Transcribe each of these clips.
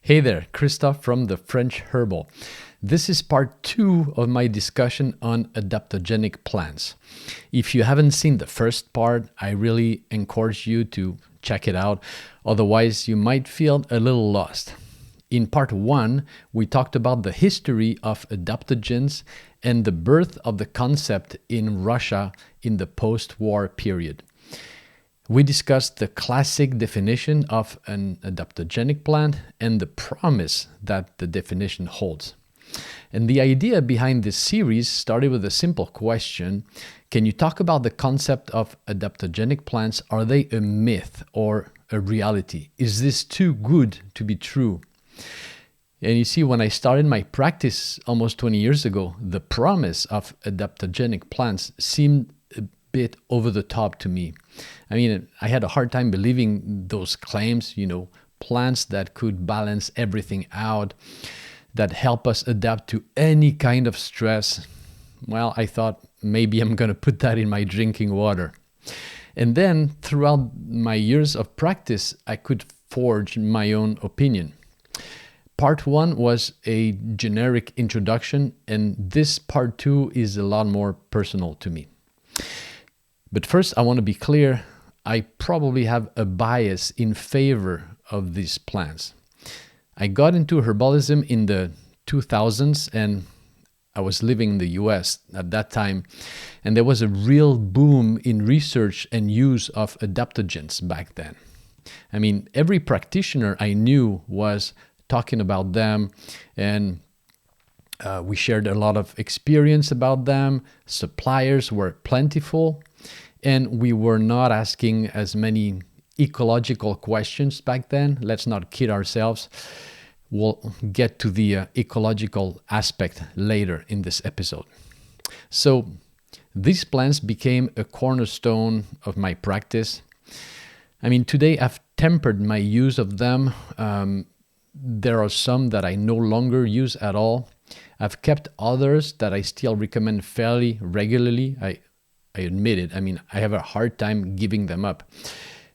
Hey there, Christophe from the French Herbal. This is part 2 of my discussion on adaptogenic plants. If you haven't seen the first part, I really encourage you to check it out. Otherwise, you might feel a little lost. In part 1, we talked about the history of adaptogens and the birth of the concept in Russia in the post-war period. We discussed the classic definition of an adaptogenic plant and the promise that the definition holds. And the idea behind this series started with a simple question. Can you talk about the concept of adaptogenic plants? Are they a myth or a reality? Is this too good to be true? And you see, when I started my practice almost 20 years ago, the promise of adaptogenic plants seemed a bit over the top to me. I mean, I had a hard time believing those claims, plants that could balance everything out, that help us adapt to any kind of stress. Well, I thought maybe I'm going to put that in my drinking water. And then throughout my years of practice, I could forge my own opinion. Part 1 was a generic introduction, and this part 2 is a lot more personal to me. But first, I want to be clear, I probably have a bias in favor of these plants. I got into herbalism in the 2000s, and I was living in the US at that time, and there was a real boom in research and use of adaptogens back then. I mean, every practitioner I knew was talking about them, and we shared a lot of experience about them. Suppliers were plentiful, and we were not asking as many ecological questions back then. Let's not kid ourselves. We'll get to the ecological aspect later in this episode. So these plants became a cornerstone of my practice. I mean, today I've tempered my use of them. There are some that I no longer use at all. I've kept others that I still recommend fairly regularly. I admit it. I mean, I have a hard time giving them up.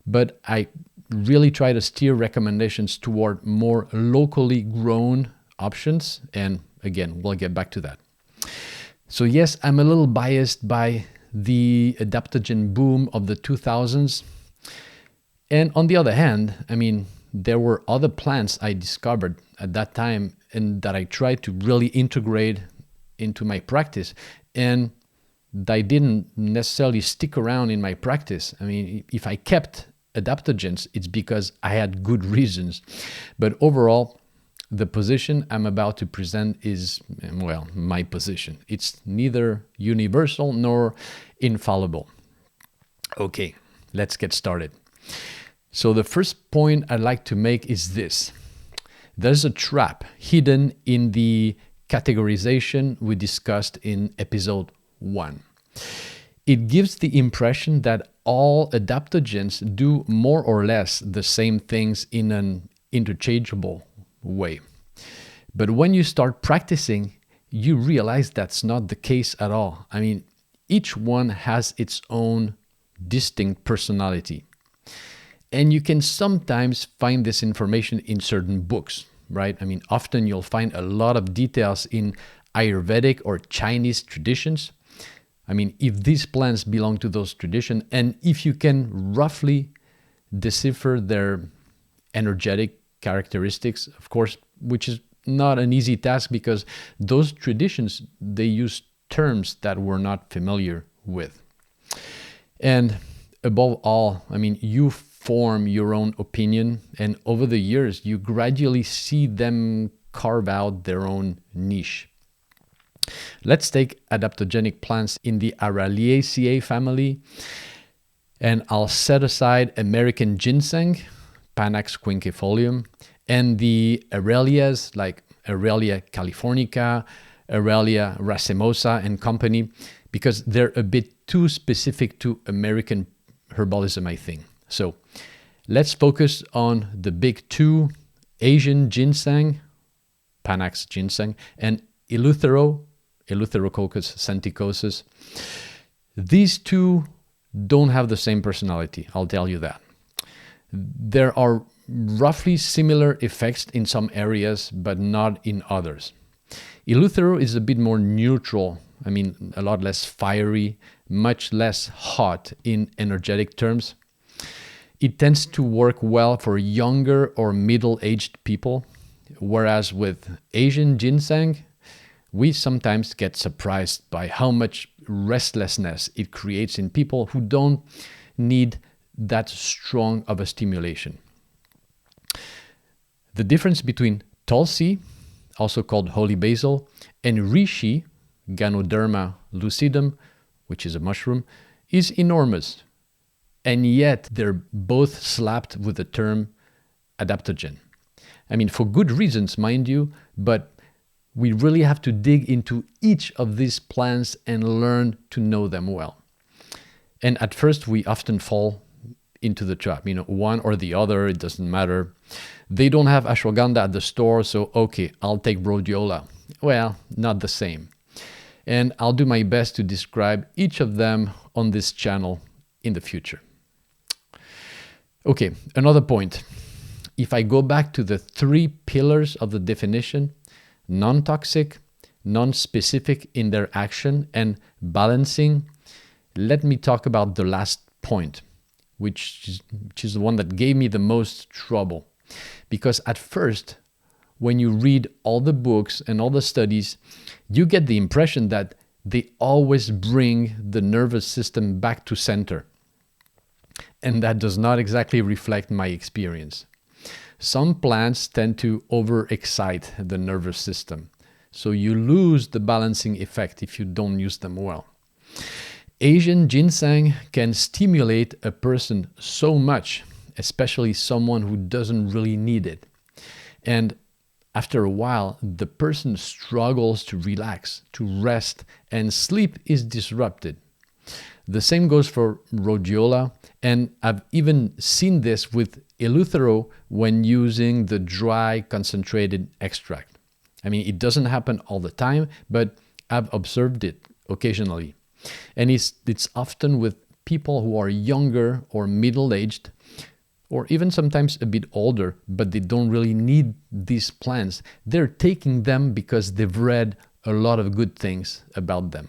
But I really try to steer recommendations toward more locally grown options. And again, we'll get back to that. So yes, I'm a little biased by the adaptogen boom of the 2000s. And on the other hand, I mean, there were other plants I discovered at that time and that I tried to really integrate into my practice. And they didn't necessarily stick around in my practice. I mean, if I kept adaptogens, it's because I had good reasons. But overall, the position I'm about to present is, well, my position. It's neither universal nor infallible. Okay, let's get started. So the first point I'd like to make is this. There's a trap hidden in the categorization we discussed in episode 1. It gives the impression that all adaptogens do more or less the same things in an interchangeable way. But when you start practicing, you realize that's not the case at all. I mean, each one has its own distinct personality. And you can sometimes find this information in certain books, right? I mean, often you'll find a lot of details in Ayurvedic or Chinese traditions. I mean, if these plants belong to those traditions, and if you can roughly decipher their energetic characteristics, of course, which is not an easy task because those traditions, they use terms that we're not familiar with. And above all, I mean, you form your own opinion, and over the years, you gradually see them carve out their own niche. Let's take adaptogenic plants in the Araliaceae family, and I'll set aside American ginseng, Panax quinquefolium, and the Aralias like Aralia californica, Aralia racemosa and company, because they're a bit too specific to American herbalism, I think. So let's focus on the big two, Asian ginseng, Panax ginseng, and Eleutherococcus senticosus. These two don't have the same personality, I'll tell you that. There are roughly similar effects in some areas, but not in others. Eleuthero is a bit more neutral, a lot less fiery, much less hot in energetic terms. It tends to work well for younger or middle-aged people, whereas with Asian ginseng, we sometimes get surprised by how much restlessness it creates in people who don't need that strong of a stimulation. The difference between Tulsi, also called holy basil, and reishi, Ganoderma lucidum, which is a mushroom, is enormous. And yet they're both slapped with the term adaptogen. For good reasons, mind you, but we really have to dig into each of these plants and learn to know them well. And at first, we often fall into the trap. One or the other, it doesn't matter. They don't have ashwagandha at the store, so okay, I'll take rhodiola. Well, not the same. And I'll do my best to describe each of them on this channel in the future. Okay, another point. If I go back to the 3 pillars of the definition, non-toxic, non-specific in their action, and balancing, let me talk about the last point, which is the one that gave me the most trouble. Because at first, when you read all the books and all the studies, you get the impression that they always bring the nervous system back to center. And that does not exactly reflect my experience. Some plants tend to overexcite the nervous system, so you lose the balancing effect if you don't use them well. Asian ginseng can stimulate a person so much, especially someone who doesn't really need it. And after a while, the person struggles to relax, to rest, and sleep is disrupted. The same goes for rhodiola, and I've even seen this with Eleuthero when using the dry concentrated extract. It doesn't happen all the time, but I've observed it occasionally. And it's often with people who are younger or middle-aged, or even sometimes a bit older, but they don't really need these plants. They're taking them because they've read a lot of good things about them.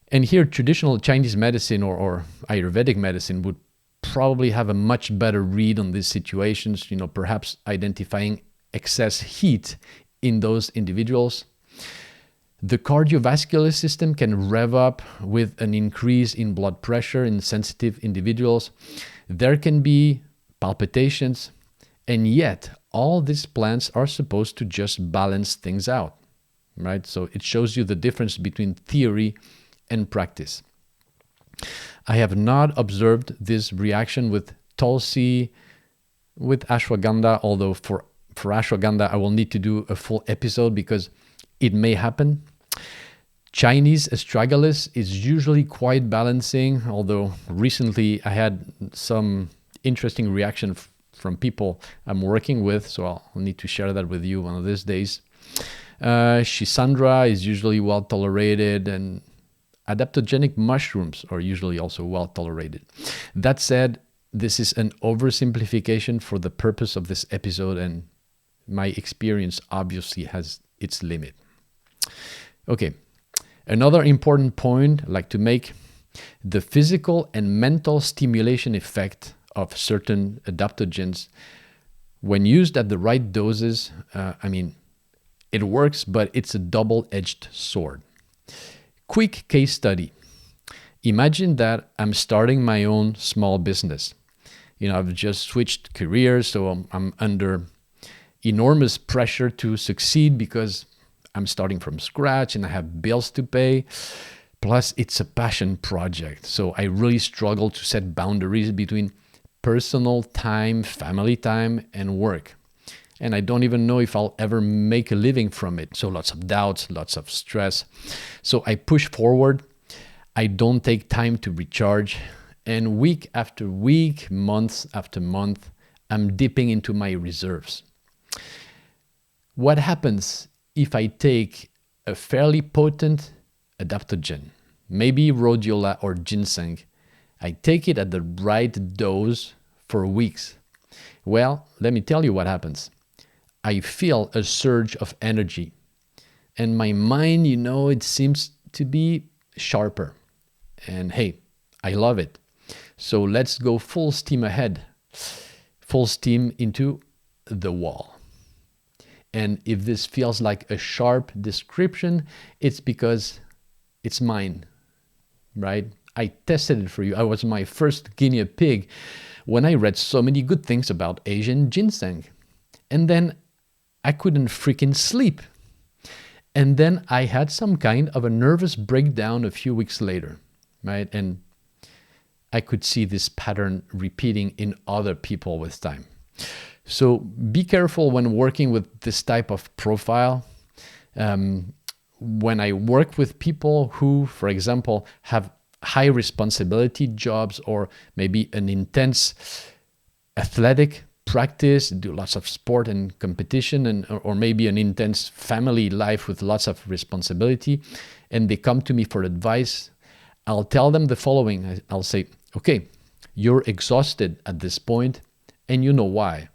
And here, traditional Chinese medicine or Ayurvedic medicine would probably have a much better read on these situations, perhaps identifying excess heat in those individuals. The cardiovascular system can rev up with an increase in blood pressure in sensitive individuals. There can be palpitations, and yet all these plants are supposed to just balance things out, right? So it shows you the difference between theory and practice. I have not observed this reaction with Tulsi, with ashwagandha, although for ashwagandha I will need to do a full episode because it may happen. Chinese astragalus is usually quite balancing, although recently I had some interesting reaction from people I'm working with, so I'll need to share that with you one of these days. Schisandra is usually well tolerated, and adaptogenic mushrooms are usually also well tolerated. That said, this is an oversimplification for the purpose of this episode, and my experience obviously has its limit. Okay, another important point I'd like to make: the physical and mental stimulation effect of certain adaptogens, when used at the right doses, it works, but it's a double-edged sword. Quick case study. Imagine that I'm starting my own small business. I've just switched careers, so I'm under enormous pressure to succeed because I'm starting from scratch and I have bills to pay. Plus, it's a passion project, so I really struggle to set boundaries between personal time, family time, and work. And I don't even know if I'll ever make a living from it. So lots of doubts, lots of stress. So I push forward. I don't take time to recharge. And week after week, month after month, I'm dipping into my reserves. What happens if I take a fairly potent adaptogen, maybe rhodiola or ginseng? I take it at the right dose for weeks. Well, let me tell you what happens. I feel a surge of energy. And my mind, it seems to be sharper. And hey, I love it. So let's go full steam ahead. Full steam into the wall. And if this feels like a sharp description, it's because it's mine, right? I tested it for you. I was my first guinea pig when I read so many good things about Asian ginseng. And then I couldn't freaking sleep. And then I had some kind of a nervous breakdown a few weeks later, right? And I could see this pattern repeating in other people with time. So be careful when working with this type of profile. When I work with people who, for example, have high responsibility jobs or maybe an intense athletic practice, do lots of sport and competition, or maybe an intense family life with lots of responsibility, and they come to me for advice, I'll tell them the following. I'll say, okay, you're exhausted at this point, and you know why.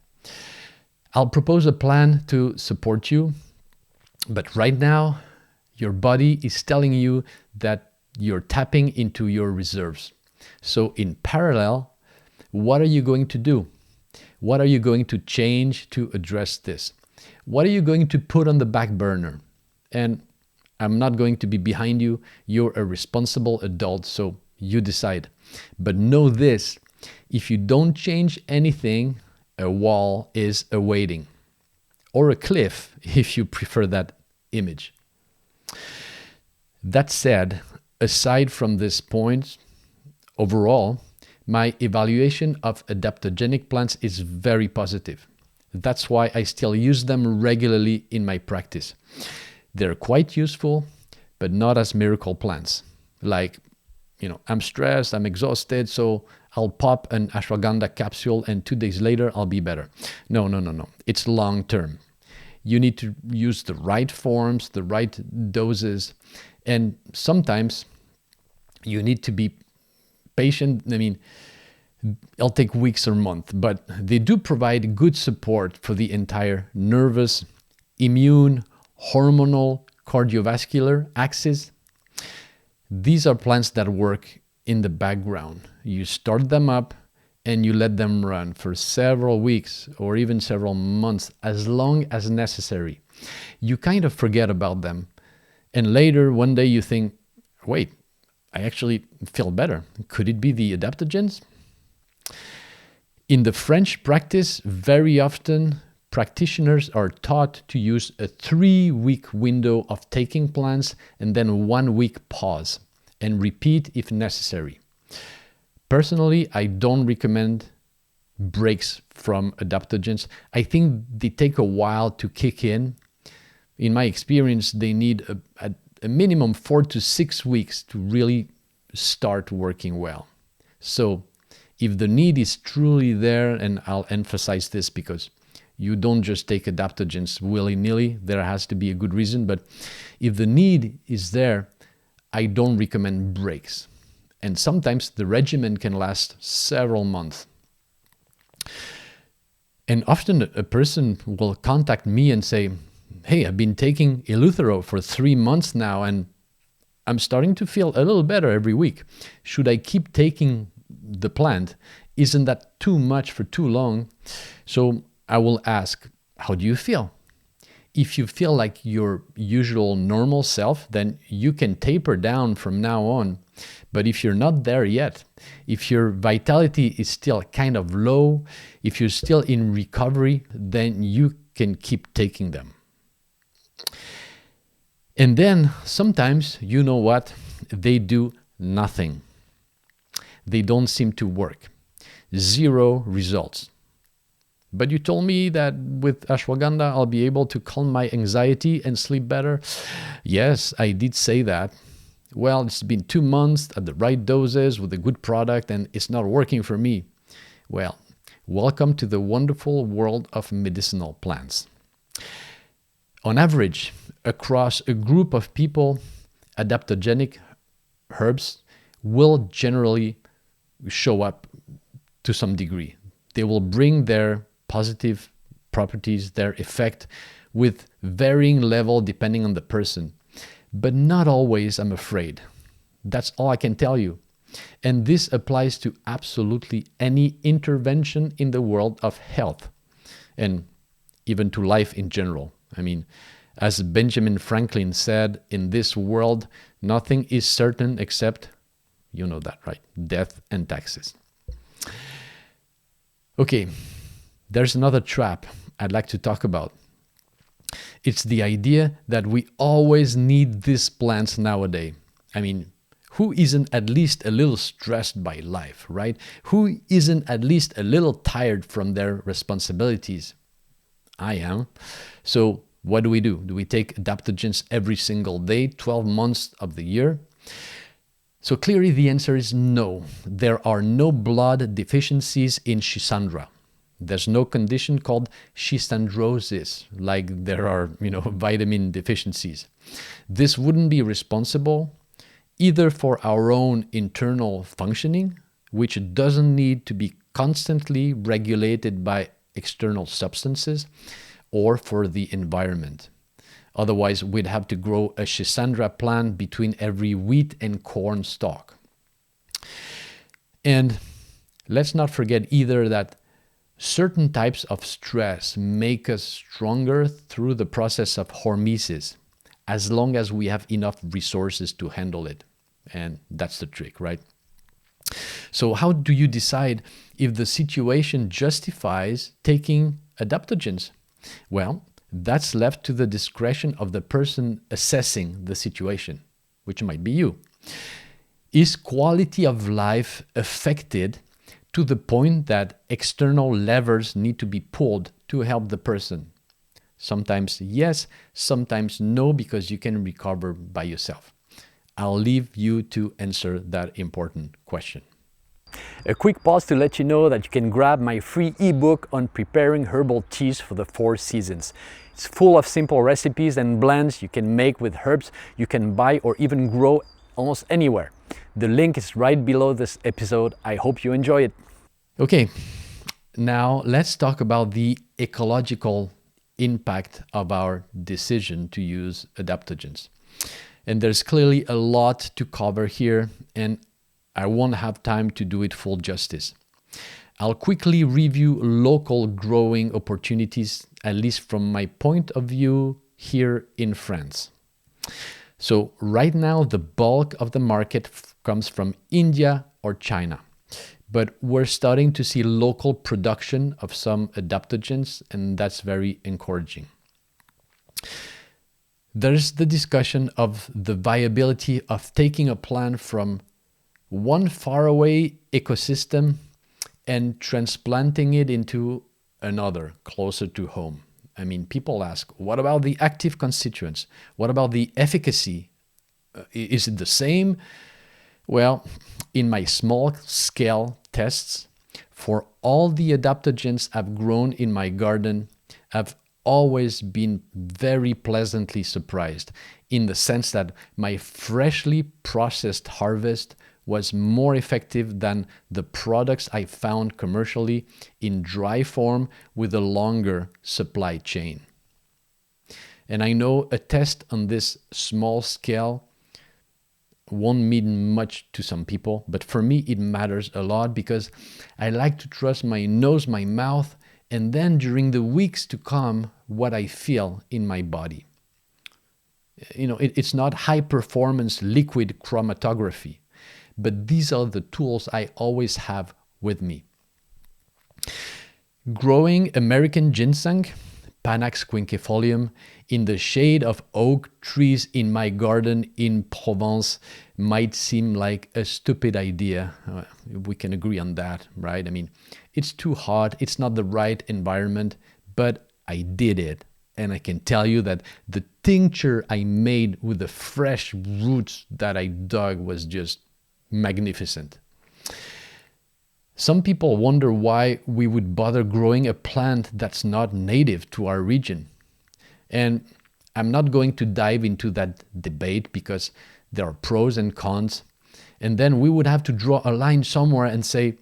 I'll propose a plan to support you, but right now, your body is telling you that you're tapping into your reserves. So in parallel, what are you going to do? What are you going to change to address this? What are you going to put on the back burner? And I'm not going to be behind you. You're a responsible adult, so you decide. But know this, if you don't change anything, a wall is awaiting. Or a cliff, if you prefer that image. That said, aside from this point, overall, my evaluation of adaptogenic plants is very positive. That's why I still use them regularly in my practice. They're quite useful, but not as miracle plants. Like, I'm stressed, I'm exhausted, so I'll pop an ashwagandha capsule and 2 days later I'll be better. No. It's long term. You need to use the right forms, the right doses, and sometimes you need to be patient. It'll take weeks or months, but they do provide good support for the entire nervous, immune, hormonal, cardiovascular axis. These are plants that work in the background. You start them up and you let them run for several weeks or even several months, as long as necessary. You kind of forget about them. And later, one day you think, wait, I actually feel better. Could it be the adaptogens? In the French practice, very often practitioners are taught to use a 3-week window of taking plants and then 1 week pause and repeat if necessary. Personally, I don't recommend breaks from adaptogens. I think they take a while to kick in. In my experience, they need a minimum 4 to 6 weeks to really start working well. So if the need is truly there, and I'll emphasize this because you don't just take adaptogens willy-nilly, there has to be a good reason, but if the need is there, I don't recommend breaks. And sometimes the regimen can last several months. And often a person will contact me and say, hey, I've been taking Eleuthero for 3 months now, and I'm starting to feel a little better every week. Should I keep taking the plant? Isn't that too much for too long? So I will ask, how do you feel? If you feel like your usual normal self, then you can taper down from now on. But if you're not there yet, if your vitality is still kind of low, if you're still in recovery, then you can keep taking them. And then sometimes, you know what? They do nothing. They don't seem to work. 0 results. But you told me that with ashwagandha, I'll be able to calm my anxiety and sleep better. Yes, I did say that. Well, it's been 2 months at the right doses with a good product and it's not working for me. Well, welcome to the wonderful world of medicinal plants. On average, across a group of people, adaptogenic herbs will generally show up to some degree. They will bring their positive properties, their effect, with varying level depending on the person. But not always, I'm afraid. That's all I can tell you. And this applies to absolutely any intervention in the world of health, and even to life in general. I mean, as Benjamin Franklin said, in this world, nothing is certain except, you know that, right? Death and taxes. Okay, there's another trap I'd like to talk about. It's the idea that we always need these plants nowadays. I mean, who isn't at least a little stressed by life, right? Who isn't at least a little tired from their responsibilities? I am. So what do? Do we take adaptogens every single day, 12 months of the year? So clearly the answer is no. There are no blood deficiencies in Schisandra. There's no condition called schistandrosis, like there are, vitamin deficiencies. This wouldn't be responsible either for our own internal functioning, which doesn't need to be constantly regulated by external substances, or for the environment. Otherwise, we'd have to grow a Schisandra plant between every wheat and corn stalk. And let's not forget either that certain types of stress make us stronger through the process of hormesis, as long as we have enough resources to handle it. And that's the trick, right? So how do you decide if the situation justifies taking adaptogens? Well, that's left to the discretion of the person assessing the situation, which might be you. Is quality of life affected to the point that external levers need to be pulled to help the person? Sometimes yes, sometimes no, because you can recover by yourself. I'll leave you to answer that important question. A quick pause to let you know that you can grab my free ebook on preparing herbal teas for the 4 seasons. It's full of simple recipes and blends you can make with herbs you can buy or even grow almost anywhere. The link is right below this episode. I hope you enjoy it. Okay, now let's talk about the ecological impact of our decision to use adaptogens. And there's clearly a lot to cover here, and I won't have time to do it full justice. I'll quickly review local growing opportunities, at least from my point of view here in France. So right now, the bulk of the market comes from India or China. But we're starting to see local production of some adaptogens, and that's very encouraging. There's the discussion of the viability of taking a plant from one faraway ecosystem and transplanting it into another closer to home. I mean, people ask, what about the active constituents? What about the efficacy? Is it the same? Well, in my small scale tests, for all the adaptogens I've grown in my garden, I've always been very pleasantly surprised, in the sense that my freshly processed harvest was more effective than the products I found commercially in dry form with a longer supply chain. And I know a test on this small scale won't mean much to some people, but for me it matters a lot, because I like to trust my nose, my mouth, and then during the weeks to come, what I feel in my body. It's not high performance liquid chromatography, but these are the tools I always have with me. Growing American ginseng, Panax quinquefolium, in the shade of oak trees in my garden in Provence might seem like a stupid idea. We can agree on that, right? I mean, it's too hot, it's not the right environment, but I did it. And I can tell you that the tincture I made with the fresh roots that I dug was just magnificent. Some people wonder why we would bother growing a plant that's not native to our region. And I'm not going to dive into that debate, because there are pros and cons. And then we would have to draw a line somewhere and say,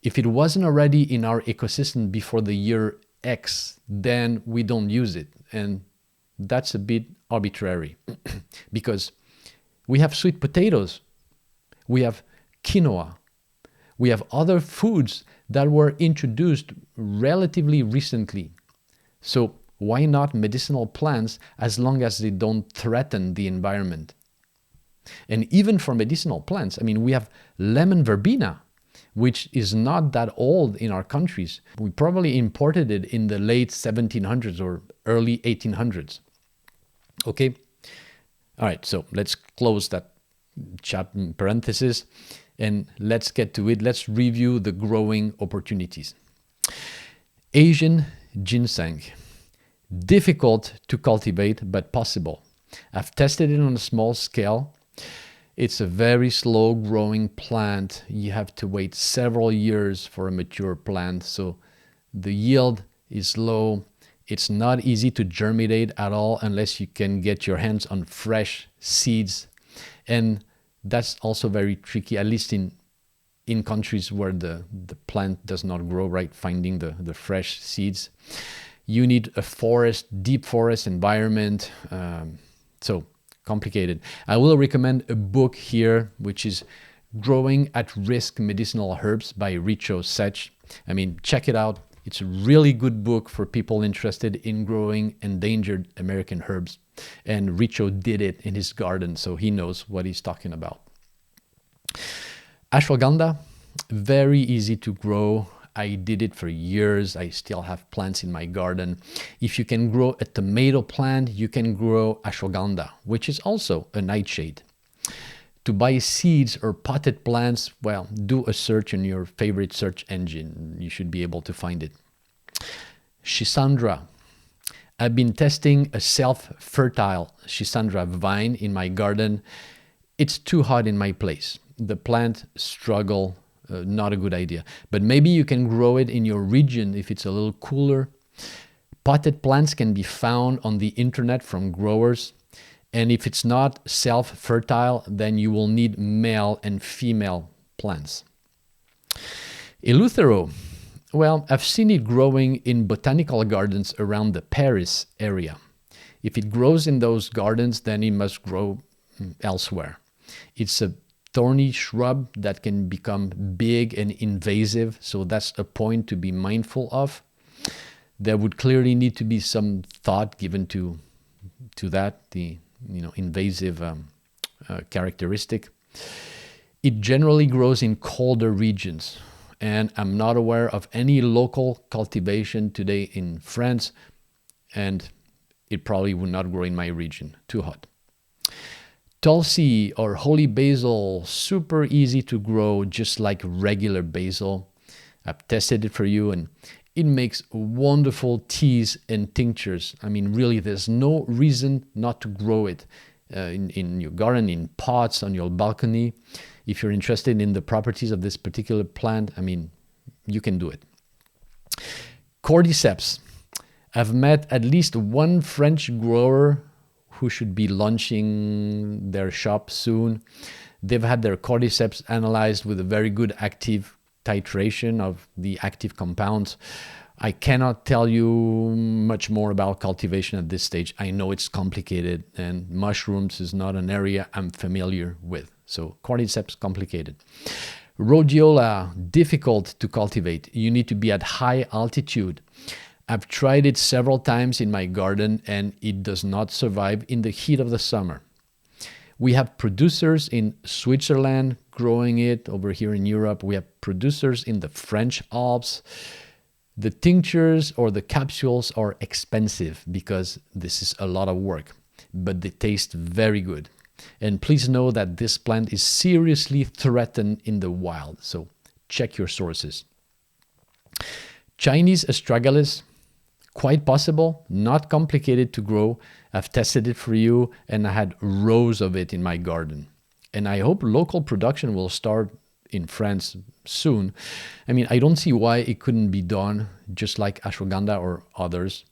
If it wasn't already in our ecosystem before the year X, then we don't use it. And that's a bit arbitrary because we have sweet potatoes, we have quinoa, we have other foods that were introduced relatively recently. So why not medicinal plants as long as they don't threaten the environment? And even for medicinal plants, I mean, we have lemon verbena, which is not that old in our countries. We probably imported it in the late 1700s or early 1800s. Okay? All right, so let's close that parenthesis and let's get to it. Let's review the growing opportunities. Asian ginseng. Difficult to cultivate, but possible. I've tested it on a small scale. It's a very slow growing plant. You have to wait several years for a mature plant, so the yield is low. It's not easy to germinate at all unless you can get your hands on fresh seeds. And that's also very tricky, at least in countries where the plant does not grow, right? Finding the fresh seeds. You need a forest, deep forest environment. So complicated. I will recommend a book here, which is Growing at Risk Medicinal Herbs by Richo Sech. I mean, check it out. It's a really good book for people interested in growing endangered American herbs. And Richo did it in his garden, so he knows what he's talking about. Ashwagandha, very easy to grow. I did it for years. I still have plants in my garden. If you can grow a tomato plant, you can grow ashwagandha, which is also a nightshade. To buy seeds or potted plants, well, do a search in your favorite search engine. You should be able to find it. Schisandra. I've been testing a self-fertile Schisandra vine in my garden. It's too hot in my place. The plant struggle, not a good idea. But maybe you can grow it in your region if it's a little cooler. Potted plants can be found on the internet from growers. And if it's not self-fertile, then you will need male and female plants. Eleuthero. Well, I've seen it growing in botanical gardens around the Paris area. If it grows in those gardens, then it must grow elsewhere. It's a thorny shrub that can become big and invasive, so that's a point to be mindful of. There would clearly need to be some thought given to that, the invasive characteristic. It generally grows in colder regions, and I'm not aware of any local cultivation today in France, and it probably would not grow in my region, too hot. Tulsi or holy basil, super easy to grow, just like regular basil. I've tested it for you, and it makes wonderful teas and tinctures. I mean, really, there's no reason not to grow it in your garden, in pots, on your balcony. If you're interested in the properties of this particular plant, I mean, you can do it. Cordyceps. I've met at least one French grower who should be launching their shop soon. They've had their cordyceps analyzed with a very good active titration of the active compounds. I cannot tell you much more about cultivation at this stage. I know it's complicated, and mushrooms is not an area I'm familiar with. So cordyceps, complicated. Rhodiola, difficult to cultivate. You need to be at high altitude. I've tried it several times in my garden, and it does not survive in the heat of the summer. We have producers in Switzerland growing it. Over here in Europe, we have producers in the French Alps. The tinctures or the capsules are expensive because this is a lot of work, but they taste very good. And please know that this plant is seriously threatened in the wild, so check your sources. Chinese astragalus, quite possible, not complicated to grow. I've tested it for you, and I had rows of it in my garden. And I hope local production will start in France soon. I mean, I don't see why it couldn't be done, just like ashwagandha or others.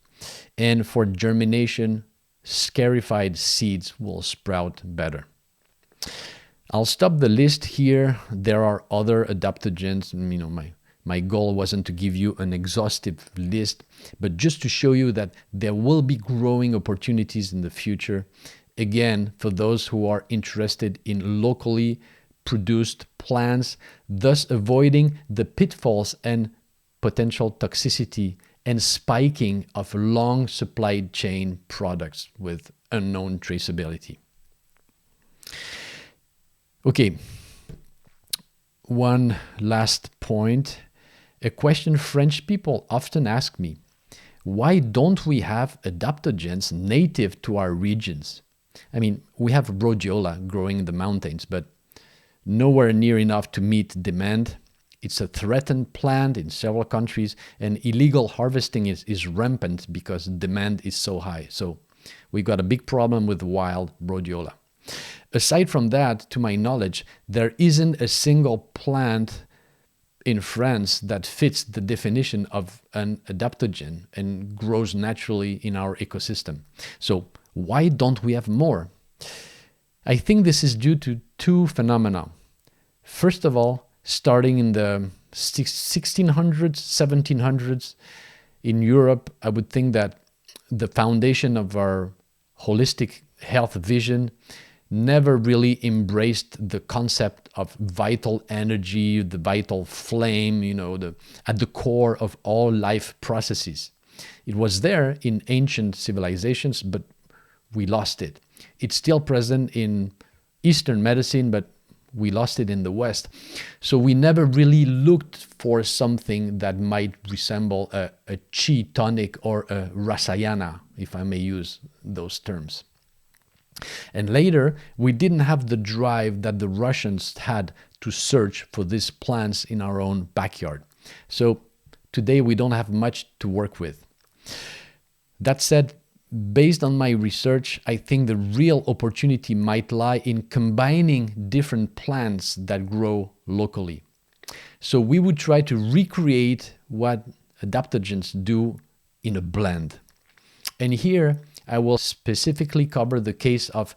And for germination, scarified seeds will sprout better. I'll stop the list here. There are other adaptogens. My goal wasn't to give you an exhaustive list, but just to show you that there will be growing opportunities in the future. Again, for those who are interested in locally produced plants, thus avoiding the pitfalls and potential toxicity and spiking of long supply chain products with unknown traceability. Okay, one last point. A question French people often ask me: why don't we have adaptogens native to our regions? I mean, we have rhodiola growing in the mountains, but nowhere near enough to meet demand. It's a threatened plant in several countries, and illegal harvesting is rampant because demand is so high. So we got a big problem with wild rhodiola. Aside from that, to my knowledge, there isn't a single plant in France that fits the definition of an adaptogen and grows naturally in our ecosystem. So why don't we have more? I think this is due to two phenomena. First of all, starting in the 1600s, 1700s in Europe, I would think that the foundation of our holistic health vision never really embraced the concept of vital energy, the vital flame, at the core of all life processes. It was there in ancient civilizations, but we lost it. It's still present in Eastern medicine, but we lost it in the West. So we never really looked for something that might resemble a chi tonic or a rasayana, if I may use those terms. And later, we didn't have the drive that the Russians had to search for these plants in our own backyard. So today we don't have much to work with. That said, based on my research, I think the real opportunity might lie in combining different plants that grow locally. So we would try to recreate what adaptogens do in a blend. And here, I will specifically cover the case of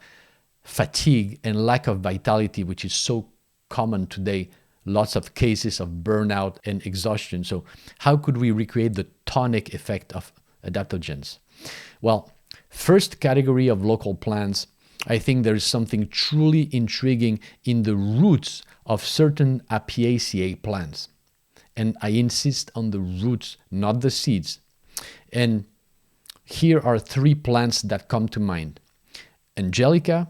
fatigue and lack of vitality, which is so common today. Lots of cases of burnout and exhaustion. So how could we recreate the tonic effect of adaptogens? Well, first category of local plants, I think there is something truly intriguing in the roots of certain Apiaceae plants. And I insist on the roots, not the seeds. And here are three plants that come to mind: Angelica,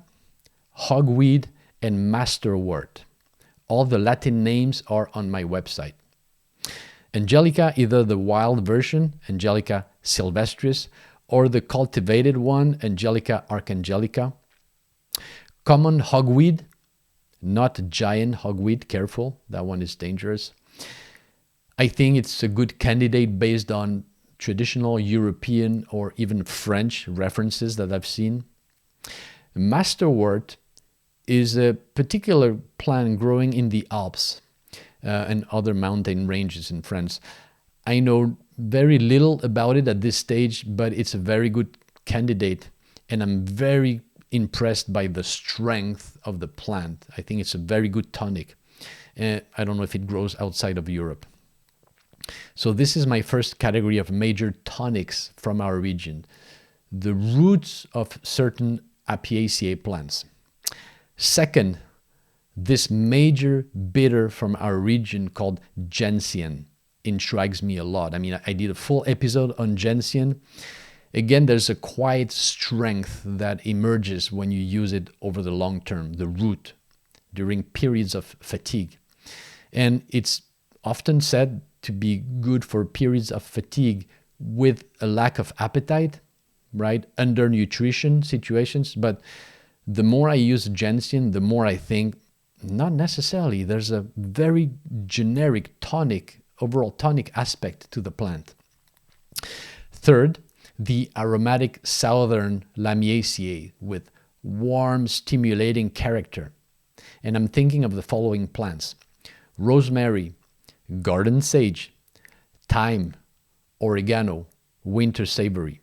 hogweed, and masterwort. All the Latin names are on my website. Angelica, either the wild version, Angelica sylvestris, or the cultivated one, Angelica archangelica. Common hogweed, not giant hogweed, careful, that one is dangerous. I think it's a good candidate based on traditional European or even French references that I've seen. Masterwort is a particular plant growing in the Alps and other mountain ranges in France. I know very little about it at this stage, but it's a very good candidate, and I'm very impressed by the strength of the plant. I think it's a very good tonic. I don't know if it grows outside of Europe. So this is my first category of major tonics from our region: the roots of certain Apiaceae plants. Second, this major bitter from our region called gentian intrigues me a lot. I mean, I did a full episode on gentian. Again, there's a quiet strength that emerges when you use it over the long term, the root, during periods of fatigue. And it's often said to be good for periods of fatigue with a lack of appetite, right? Undernutrition situations. But the more I use gentian, the more I think, not necessarily. There's a very generic tonic, overall tonic aspect to the plant. Third, the aromatic southern Lamiaceae with warm, stimulating character. And I'm thinking of the following plants: rosemary, garden sage, thyme, oregano, winter savory.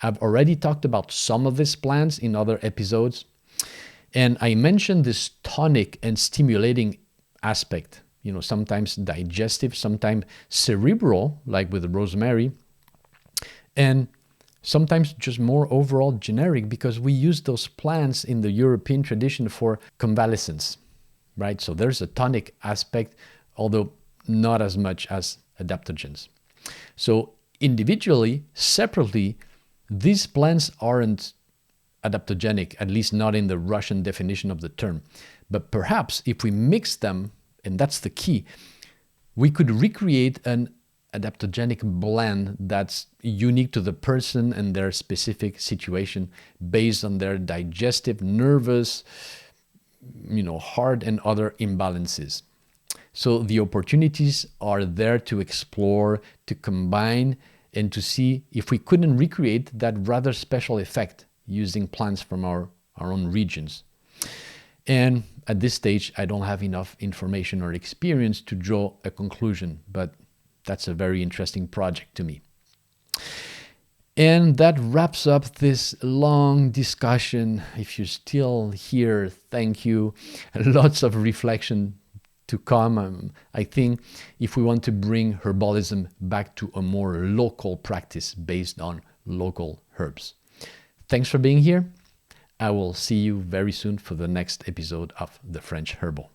I've already talked about some of these plants in other episodes, and I mentioned this tonic and stimulating aspect. sometimes digestive, sometimes cerebral, like with rosemary, and sometimes just more overall generic, because we use those plants in the European tradition for convalescence, right? So there's a tonic aspect, although not as much as adaptogens. So individually, separately, these plants aren't adaptogenic, at least not in the Russian definition of the term. But perhaps if we mix them, and that's the key, we could recreate an adaptogenic blend that's unique to the person and their specific situation based on their digestive, nervous, heart and other imbalances. So the opportunities are there to explore, to combine, and to see if we couldn't recreate that rather special effect using plants from our own regions. And at this stage, I don't have enough information or experience to draw a conclusion, but that's a very interesting project to me. And that wraps up this long discussion. If you're still here, thank you. Lots of reflection to come. I think if we want to bring herbalism back to a more local practice based on local herbs. Thanks for being here. I will see you very soon for the next episode of The French Herbal.